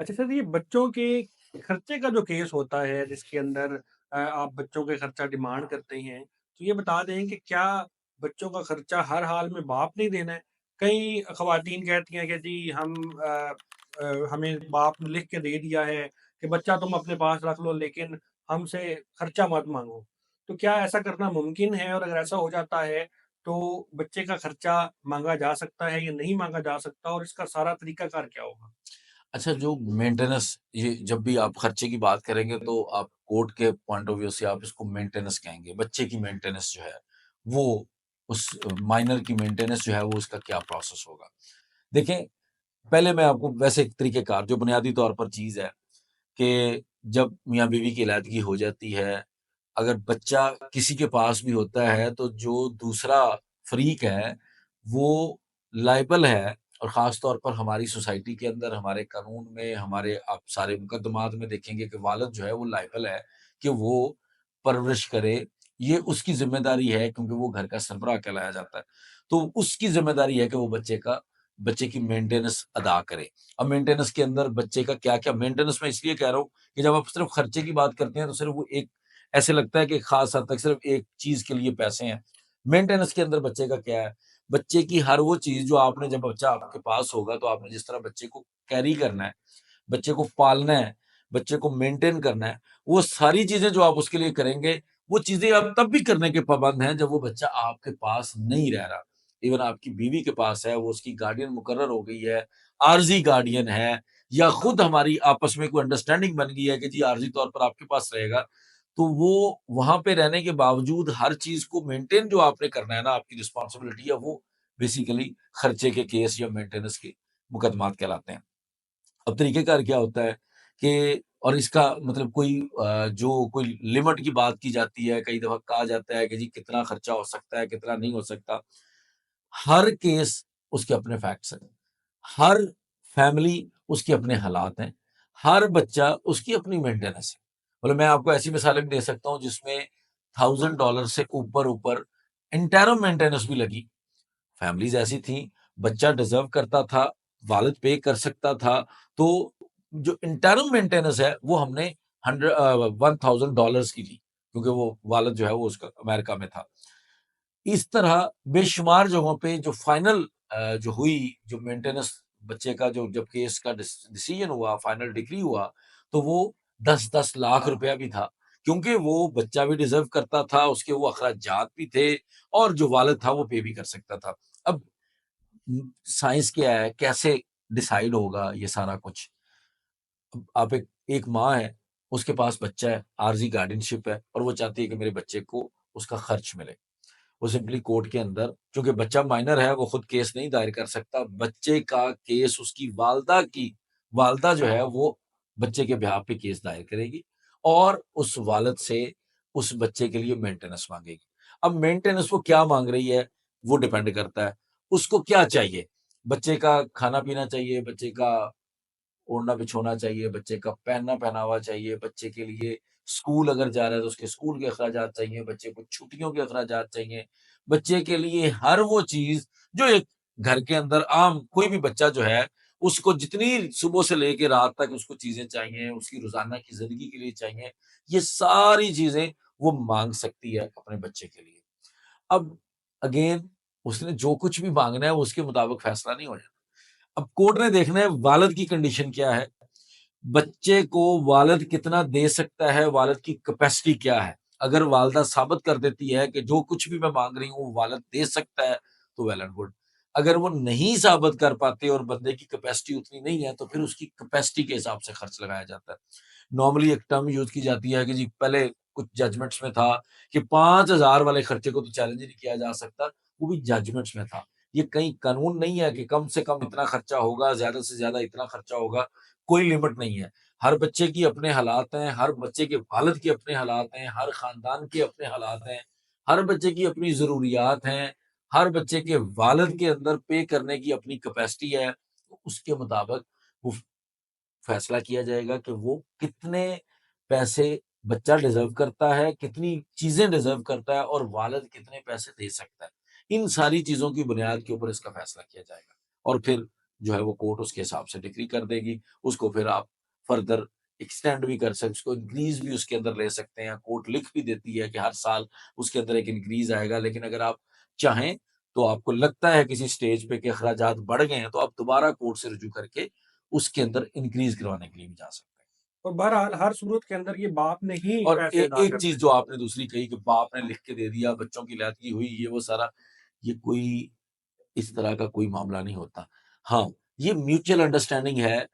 अच्छा सर, ये बच्चों के खर्चे का जो केस होता है जिसके अंदर आप बच्चों के खर्चा डिमांड करते हैं, तो ये बता दें कि क्या बच्चों का खर्चा हर हाल में बाप ने ही देना है? कई ख़वातीन कहती हैं कि जी हमें बाप ने लिख के दे दिया है कि बच्चा तुम अपने पास रख लो लेकिन हमसे खर्चा मत माँगो। तो क्या ऐसा करना मुमकिन है? और अगर ऐसा हो जाता है, तो बच्चे का खर्चा माँगा जा सकता है या नहीं माँगा जा सकता और इसका सारा तरीकाकार क्या होगा? अच्छा, जो मेंटेनेंस, ये जब भी आप खर्चे की बात करेंगे तो आप कोर्ट के पॉइंट ऑफ व्यू से आप इसको मेंटेनेंस कहेंगे। बच्चे की मेंटेनेंस जो है, वो उस माइनर की मेंटेनेंस जो है वो उसका क्या प्रोसेस होगा। देखें, पहले मैं आपको वैसे एक तरीक़ेकार जो बुनियादी तौर पर चीज़ है कि जब मियाँ-बीवी की अलहदगी हो जाती है, अगर बच्चा किसी के पास भी होता है तो जो दूसरा फ़रीक है, वो लायबल है। और ख़ास तौर पर हमारी सोसाइटी के अंदर, हमारे कानून में, हमारे आप सारे मुकद्दमात में देखेंगे कि वालिद जो है वो लायबल है कि वो परवरिश करे। ये उसकी ज़िम्मेदारी है क्योंकि वो घर का सरबराह कहलाया जाता है। तो उसकी ज़िम्मेदारी है कि वो बच्चे की मेंटेनेंस अदा करे। अब मेंटेनेंस के अंदर बच्चे का क्या-क्या मेंटेनेंस, मैं इसलिए कह रहा हूँ कि जब आप सिर्फ़ खर्चे की बात करते हैं तो सिर्फ़ वो एक ऐसे लगता है कि ख़ास हद तक सिर्फ़ एक चीज़ के लिए पैसे हैं। मेंटेनेंस के अंदर बच्चे का क्या है? बच्चे की हर वो चीज़ जो आपने, जब बच्चा आपके पास होगा तो आपने जिस तरह बच्चे को कैरी करना है, बच्चे को पालना है, बच्चे को मेंटेन करना है, वो सारी चीज़ें जो आप उसके लिए करेंगे, वो चीज़ें आप तब भी करने के पाबंद हैं जब वो बच्चा आपके पास नहीं रह रहा। इवन आपकी बीवी के पास है, वो उसकी गार्डियन मुकर्रर हो गई है, आर्ज़ी गार्डियन है, या खुद हमारी आपस में कोई अंडरस्टैंडिंग बन गई है कि जी आर्ज़ी तौर पर आपके पास रहेगा, तो वो वहाँ पे रहने के बावजूद हर चीज़ को मेंटेन जो आपने करना है ना, आपकी रिस्पॉन्सिबिलिटी है, वो बेसिकली खर्चे के केस या मेंटेनेंस के मुकदमात कहलाते हैं। अब तरीक़ेकार क्या होता है कि, और इसका मतलब जो कोई लिमिट की बात की जाती है, कई दफ़ा कहा जाता है कि जी कितना खर्चा हो सकता है, कितना नहीं हो सकता। हर केस उसके अपने फैक्ट्स हैं। हर फैमिली उसके अपने हालात हैं। हर बच्चा उसकी अपनी मेंटेनेंस है। मतलब मैं आपको ऐसी मिसालें भी दे सकता हूँ जिसमें $1000 से ऊपर-ऊपर इंटरम मेंटेनेंस भी लगी। फैमिलीज़ ऐसी थीं, बच्चा डिज़र्व करता था, वालिद पे कर सकता था, तो जो इंटरम मेंटेनेंस है वो हमने $1000 की ली, क्योंकि वो वालिद जो है वो उसका अमेरिका में था। इस तरह बेशुमार जगहों पे जो फाइनल जो हुई, जो मेंटेनेंस बच्चे का, जो जब केस का डिसीजन हुआ, फाइनल डिक्री हुआ, तो वो 10-10 लाख रुपया भी था। क्योंकि वो बच्चा भी डिज़र्व करता था, उसके वो अखराजात भी थे, और जो वालिद था वो पे भी कर सकता था। अब साइंस क्या है, कैसे डिसाइड होगा ये सारा कुछ? अब आप एक एक माँ है, उसके पास बच्चा है, आर्ज़ी गार्डियनशिप है, और वो चाहती है कि मेरे बच्चे को उसका खर्च मिले। वो सिंपली कोर्ट के अंदर, चूँकि बच्चा माइनर है, वो खुद केस नहीं दायर कर सकता। बच्चे का केस उसकी वालिदा जो है वो बच्चे के बिहाफ़ पे केस दायर करेगी, और उस वालिद से उस बच्चे के लिए मेंटेनेंस माँगेगी। अब मेंटेनेंस वो क्या माँग रही है, वो डिपेंड करता है। उसको क्या चाहिए? बच्चे का खाना-पीना चाहिए, बच्चे का ओढ़ना-बिछोना चाहिए, बच्चे का पहनना-पहनावा चाहिए, बच्चे के लिए स्कूल अगर जा रहा है तो उसके स्कूल के अखराजात चाहिए, बच्चे को छुट्टियों के अखराजात चाहिए, बच्चे के लिए हर वो चीज़ जो एक घर के अंदर आम कोई भी बच्चा जो है, उसको जितनी सुबह से लेके रात तक उसको चीज़ें चाहिए, उसकी रोज़ाना की ज़िंदगी के लिए चाहिए, ये सारी चीज़ें वो माँग सकती है अपने बच्चे के लिए। अब अगेन, उसने जो कुछ भी माँगना है वो उसके मुताबिक फैसला नहीं हो जाता। अब कोर्ट ने देखना है वालिद की कंडीशन क्या है, बच्चे को वालिद कितना दे सकता है, वालिद की कैपेसिटी क्या है। अगर वालिदा साबित कर देती है कि जो कुछ भी मैं माँग रही हूँ वो वालिद दे सकता है, तो वेल एंड गुड। अगर वो नहीं साबित कर पाते और बंदे की कैपेसिटी उतनी नहीं है, तो फिर उसकी कैपेसिटी के हिसाब से खर्च लगाया जाता है। नॉर्मली एक टर्म यूज़ की जाती है कि जी पहले कुछ जजमेंट्स में था कि 5000 वाले खर्चे को तो चैलेंज ही नहीं किया जा सकता, वो भी जजमेंट्स में था। ये कहीं कानून नहीं है कि कम से कम इतना खर्चा होगा, ज़्यादा से ज़्यादा इतना खर्चा होगा, कोई लिमिट नहीं है। हर बच्चे की अपने हालात हैं, हर बच्चे के वालिद के अपने हालात हैं, हर खानदान के अपने हालात हैं, हर बच्चे की अपनी ज़रूरियात हैं, हर बच्चे के वालिद के अंदर पे करने की अपनी कैपेसिटी है, तो उसके मुताबिक वो फैसला किया जाएगा कि वो कितने पैसे बच्चा डिज़र्व करता है, कितनी चीज़ें डिज़र्व करता है, और वालिद कितने पैसे दे सकता है। इन सारी चीज़ों की बुनियाद के ऊपर इसका फैसला किया जाएगा, और फिर जो है वो कोर्ट उसके हिसाब से डिक्री कर देगी। उसको फिर आप फर्दर एक्सटेंड भी कर सकते, उसको इंक्रीज़ भी उसके अंदर ले सकते हैं। कोर्ट लिख भी देती है कि हर साल उसके अंदर एक इंक्रीज़ आएगा, लेकिन अगर आप चाहें तो आपको लगता है किसी स्टेज पे कि अखराजात बढ़ गए हैं, तो आप दोबारा कोर्ट से रुजू करके उसके अंदर इंक्रीज़ करवाने के लिए भी जा सकते हैं। और बहरहाल हर सूरत के अंदर ये बाप ने ही और पैसे अदा एक करने चीज़ हैं। जो आपने दूसरी कही कि बाप ने लिख के दे दिया, बच्चों की लैदगी हुई, ये वो सारा, ये कोई इस तरह का कोई मामला नहीं होता। हाँ, ये म्यूचुअल अंडरस्टैंडिंग है।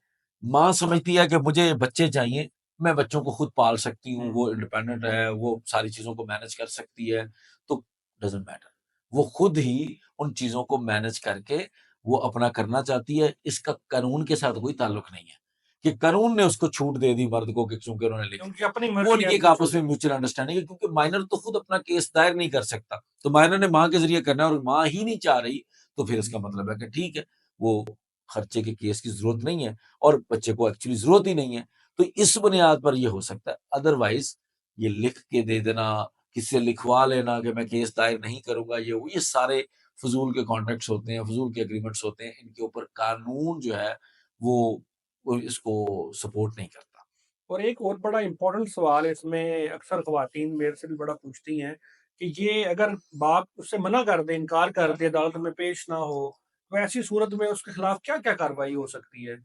माँ समझती है कि मुझे बच्चे चाहिए, मैं बच्चों को खुद पाल सकती हूँ, हुँ। वो इंडिपेंडेंट है, वो सारी चीज़ों को मैनेज कर सकती है, तो डज़न्ट मैटर। वो खुद ही उन चीज़ों को मैनेज करके वो अपना करना चाहती है। इसका कानून के साथ कोई ताल्लुक नहीं है, कि कानून ने उसको छूट दे दी मर्द को कि चूँकि उन्होंने लिख उनकी दिया। अपनी वो मर्ज़ी है उनकी एक तो आपस छूट में म्यूचुअल अंडरस्टैंडिंग है, क्योंकि माइनर तो खुद अपना केस दायर नहीं कर सकता। तो माइनर ने माँ के ज़रिए करना है और माँ ही नहीं चाह रही, तो फिर इसका मतलब है कि ठीक है, वो खर्चे के केस की ज़रूरत नहीं है और बच्चे को एक्चुअली ज़रूरत ही नहीं है। तो इस बुनियाद पर ये हो सकता है। अदरवाइज़ ये लिख के दे देना, किसी से लिखवा लेना कि मैं केस दायर नहीं करूँगा, ये वो, ये सारे फ़िज़ूल के कॉन्ट्रैक्ट्स होते हैं, फ़िज़ूल के एग्रीमेंट्स होते हैं। इनके ऊपर कानून जो है वो इसको सपोर्ट नहीं करता। और एक और बड़ा इम्पोर्टेंट सवाल है इसमें, अक्सर ख़वातीन मेरे से भी बड़ा पूछती हैं कि ये अगर बाप उससे मना कर दे, इनकार कर दे, अदालत में पेश ना हो, तो ऐसी सूरत में उसके खिलाफ क्या-क्या कार्रवाई हो सकती है?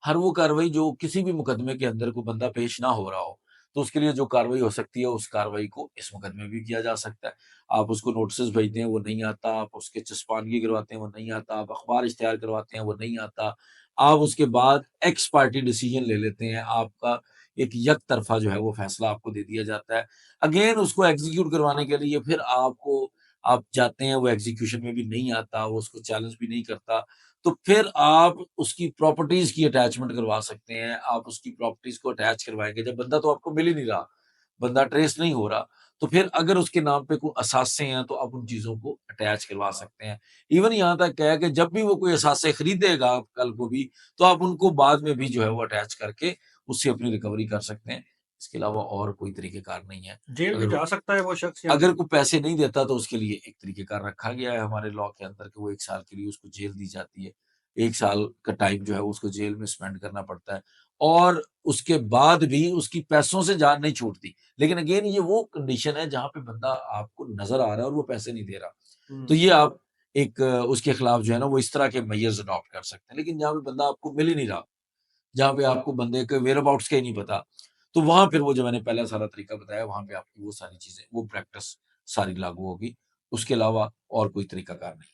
हर वो कार्रवाई जो किसी भी मुकदमे के अंदर कोई बंदा पेश ना हो रहा हो, तो उसके लिए जो कार्रवाई हो सकती है, उस कार्रवाई को इस मुकदमे में भी किया जा सकता है। आप उसको नोटिसेस भेजते हैं, वो नहीं आता, आप उसके चस्पानगी करवाते हैं, वो नहीं आता, आप अखबार इश्तिहार करवाते हैं, वो नहीं आता। आप उसके बाद एक्स पार्टी डिसीजन ले लेते हैं, आपका एक यक तरफ़ा जो है वो फैसला आपको दे दिया जाता है। अगेन उसको एग्ज़ीक्यूट करवाने के लिए फिर आप जाते हैं, वो एग्ज़ीक्यूशन में भी नहीं आता, वो उसको चैलेंज भी नहीं करता। तो फिर आप उसकी प्रॉपर्टीज़ की अटैचमेंट करवा सकते हैं, आप उसकी प्रॉपर्टीज़ को अटैच करवाएँगे, जब बंदा तो आपको मिल ही नहीं रहा, बंदा ट्रेस नहीं हो रहा, तो फिर अगर उसके नाम पे कोई असासे हैं, तो आप उन चीज़ों को अटैच करवा सकते हैं। इवन यहाँ तक क्या है कि जब भी वो कोई असासे खरीदेगा कल को भी, तो आप उनको बाद में भी जो है वो अटैच करके उससे अपनी रिकवरी कर सकते हैं। इसके अलावा और कोई तरीक़ेकार नहीं है। जेल भी अगर जा सकता है वो शख्स या अगर नहीं? कोई पैसे नहीं देता तो उसके लिए एक तरीक़ेकार रखा गया है हमारे लॉ के अंदर कि वो 1 साल के लिए उसको जेल दी जाती है। 1 साल का टाइम जो है वो उसको जेल में स्पेंड करना पड़ता है और उसके बाद भी उसकी पैसों से जान नहीं छूटती। लेकिन अगेन ये वो कंडीशन है जहाँ पे बंदा आपको नज़र आ रहा है और वो पैसे नहीं दे रहा। तो हुँ। ये आप एक उसके खिलाफ जो है ना वो इस तरह के मेजर्स अडॉप्ट कर सकते हैं। लेकिन जहाँ पे बंदा आपको मिल ही नहीं रहा, जहाँ पे आपको बंदे के व्हेयर अबाउट्स का ही नहीं पता, तो वहाँ फिर वो जो मैंने पहला सारा तरीका बताया, वहाँ पे आपकी वो सारी चीज़ें, वो प्रैक्टिस सारी लागू होगी। उसके अलावा और कोई तरीकाकार नहीं।